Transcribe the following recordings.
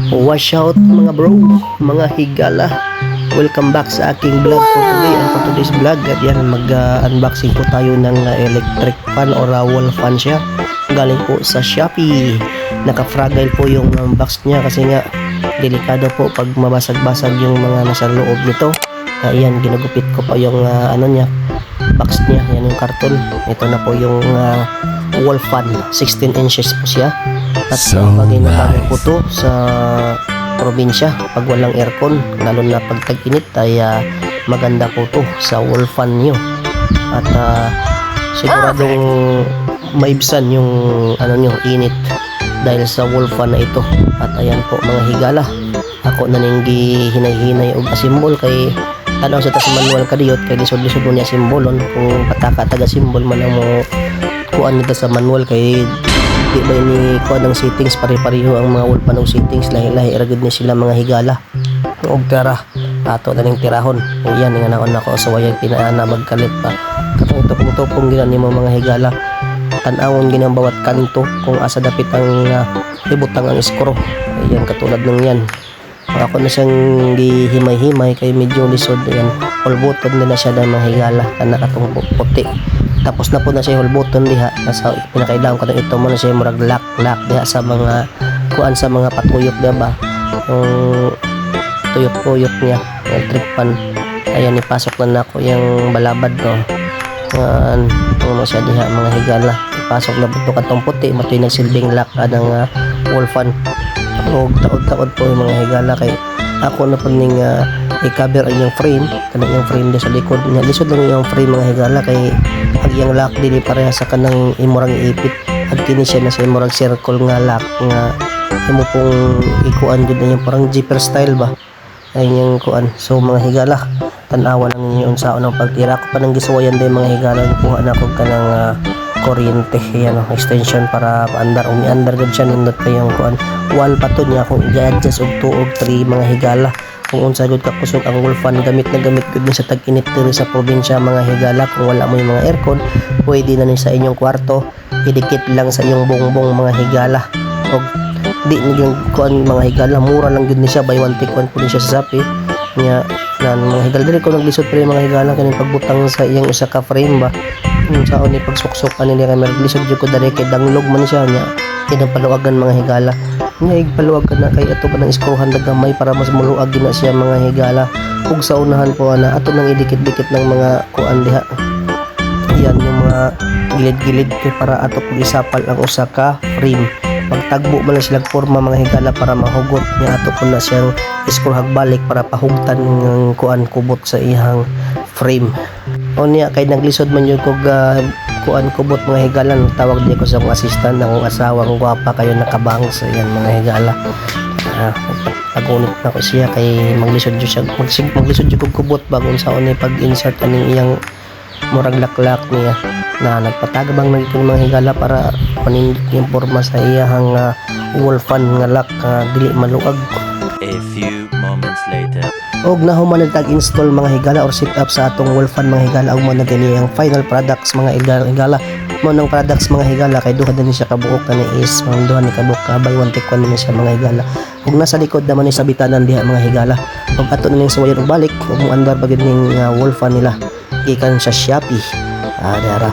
Wash out mga bro, mga higala. Welcome back sa aking vlog for today. And for today's vlog, yan mag-unboxing po tayo ng electric fan or wall fan siya. Galing po sa Shopee. Naka-fragile po yung box niya kasi nga delikado po pag mabasag-basag yung mga nasa loob nito. Ayan, ginagupit ko pa yung box niya. Yan yung karton. Ito na po yung wall fan. 16 inches po siya. At bagay na bagay po to sa probinsya pag walang aircon, lalo na pag tag-init ay maganda po to sa wall fan nyo. At siguradong maibsan yung nyo, init dahil sa wall fan na ito. At ayan po mga higala, ako na ninggi hinay-hinay og asimbol kay tanaw sa tas manual kadiyot kay lisod-lisod mo niya simbolon kung pataka taga simbol man ang mo kuan nito sa manual kay di ba ini kuan ng settings pare-pareho ang mga wall panong settings, lahi-lahi iragid ni sila mga higala. Og tara ato na ning tirahon. O yan nga naon ako sa wayang pinaana magkalit pa katong tupong-tupong ginan nimo mga higala. Tan-awon ginang bawat kanto kung asa dapit ang ibutang ang iskro. Ayan katulad ng yan. Ako na siyang gihimay-himay kay medyo lisod. Ayan, all button din na siya dahil mga higala kana katong puti. Tapos na po na siya whole button diha. Nasa pinakailangan ko na ito mo na siya murag lock diha sa mga kuan sa mga patuyok diba. Yung tuyok-tuyok niya, electric fan. Ayan, ipasok na nako yung balabad ko. Ano siya diha mga higala. Ipasok na buto katong puti, matoy nagsilbing lock ng wall fan. Og taod-taod po yung mga higala kay ako na po ning i-cover ang yung frame, kanang yung frame din sa likod niya. Lisod lang yung frame mga higala kay pag yung lock din pareha sa kanang imurang ipit at kini siya na sa imurang circle nga lock nga imo pong ikuan gud na yung parang zipper style ba ay yung kuan. So mga higala, tan-awa lang ninyo unsaon ang pagtira ko pa nang gisuwayan din mga higala. Kuha na ko kanang kuryente yan extension para paandar umi-andar gud siya nindot pa yung kuan wall pa to niya kung i-adjust og 2 og 3 mga higala. Kung unsa gud ka kusog ang wall fan, gamit na gamit gud ni sa tag-init diri sa probinsya mga higala. Kung wala mo yung mga aircon, pwede na ni sa inyong kwarto idikit lang sa iyong bongbong mga higala. Og di ni yung kuan mga higala, mura lang gud ni siya, buy one take one po ni siya sa Shopee nya nan mga higala. Dili ko naglisod pre mga higala kaning pagbutang sa iyang usa ka frame ba saon ni pagsuksok ani niya kay lisod jud ko dali kay danglog man siya nya paluwagan mga higala nya igpaluwagan na kay ato pa nang iskruhan dagamay para mas muluag na siya mga higala. Ug sa unahan po ana ato nang idikit-dikit ng mga kuan diha. Yan yung mga gilid-gilid kay para ato pag isapal ang usa ka frame. Pagtagbo man lang silang forma mga higala para mahugot niya ato po na siyang iskruhag balik para pahugtan ng kuan kubot sa ihang frame. O niya kay naglisod man yun kog kuan kubot mga higala, tawag di ko sa akong assistant na akong asawang gwapa kayo nakabang sa yan mga higala. Pagunit na ko siya kay maglisod jud siya maglisod jud kog kubot bago saon ni pag-insert aning iyang murag laklak niya na nagpatagabang ng itong mga higala para panindot yung forma sa iyang wall fan nga lock dili maluag. A few moments later. Og nahuman nag-install mga higala or set up sa atong wall fan mga higala. Og mo na gani ang final products mga higala. Mo nang products mga higala kay duha din siya kabuok na ni is mga duha ni kabuok ka buy one take one ni siya mga higala. Og nasa likod naman ni sa bitanan diha mga higala. Og ato na ning suwayan og balik og mo andar bagid ning wall fan nila gikan sa Shopee. Dara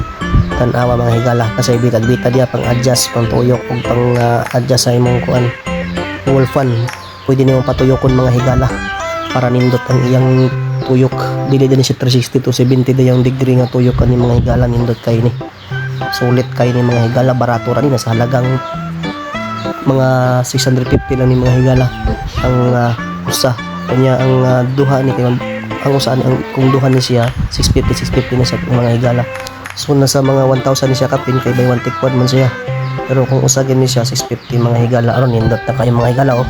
tan-awa mga higala kasi bitad-bitad diha pang adjust pang tuyok og pang adjust sa imong kuan wall fan. Pwede nimo patuyokon mga higala para nindot ang iyang tuyok. Dili din siya 360 to 70 dayang degree nga tuyok ani mga higala nindot kay ni. Sulit kay ni mga higala, barato ra ni nasa halagang mga 650 lang ni mga higala ang usa. Kanya ang duha ni kay ang usa ni kung duha ni siya 650 na sa mga higala. So nasa mga 1,000 ni siya kapin kay buy one take one man siya. Pero kung usa gyud ni siya 650 mga higala aron nindot na kay mga higala